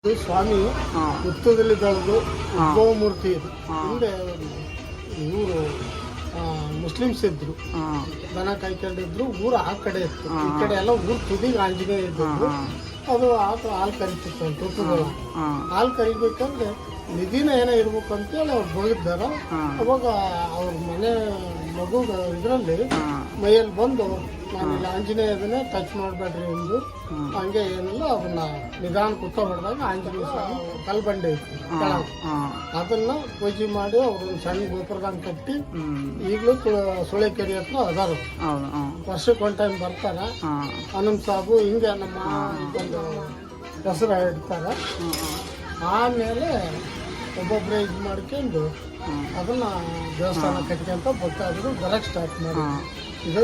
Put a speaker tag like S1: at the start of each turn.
S1: ಇದು ಸ್ವಾಮಿ ಹುತ್ತದಲ್ಲಿ ಬೆಳೆದು ಉದ್ಭವ ಮೂರ್ತಿ ಇದು. ಹಿಂದೆ ಇವರು ಮುಸ್ಲಿಮ್ಸ್ ಇದ್ರು, ದನ ಕಾಯ್ಕೊಂಡಿದ್ರು. ಊರು ಆ ಕಡೆ ಇತ್ತು, ಈ ಕಡೆ ಎಲ್ಲ ಊರು ತುದಿಗೆ ಆಂಜನೇಯ ಇದ್ದು. ಅದು ಹಾಲು ಕರಿತಿತ್ತು ಅಂತ ಹುತ್ತದಲ್ಲಿ. ಹಾಲು ಕರಿಬೇಕಂದ್ರೆ ನಿಧಿನ ಏನೋ ಇರ್ಬೇಕು ಅಂತೇಳಿ ಅವ್ರು ಹೋಗಿದ್ದಾರ. ಅವಾಗ ಅವ್ರ ಮನೆ ಮಗು ಇದರಲ್ಲಿ ಮೈಯಲ್ಲಿ ಬಂದು ನಾನಿಲ್ಲ ಆಂಜನೇಯದನ್ನೇ ಟಚ್ ಮಾಡಬೇಡ್ರಿ ಎಂದು ಹಂಗೆ ಏನಿಲ್ಲ ಅದನ್ನ ನಿಧಾನ ಕುತ್ತ ಹೊಡೆದಾಗ ಆಂಜನೇಯ ಸ್ವಾಮಿ ಕಲ್ಬಂಡೆ ಇತ್ತು ಕೆಳಗೆ. ಅದನ್ನ ಪೂಜೆ ಮಾಡಿ ಅವ್ರು ಸಣ್ಣ ಗೋಪುರದಂಗೆ ಕಟ್ಟಿ ಈಗಲೂ ಸುಳೆಕೆರೆ ಹತ್ರ ಅದಾರ. ವರ್ಷಕ್ಕೆ ಒಂದು ಟೈಮ್ ಬರ್ತಾರ. ಹನುಮ್ ಸಾಬು ಹಿಂಗೆ ನಮ್ಮ ಒಂದು ಹೆಸರು ಇಡ್ತಾರ. ಆಮೇಲೆ ಒಬ್ಬೊಬ್ಬರೇ ಇದು ಮಾಡ್ಕೊಂಡು ಅದನ್ನ ದೇವಸ್ಥಾನ ಕಟ್ಕೊಂತ ಭಕ್ತಾದ್ರು ಬರಕ್ಕೆ ಸ್ಟಾರ್ಟ್ ಮಾಡಿ ಇದು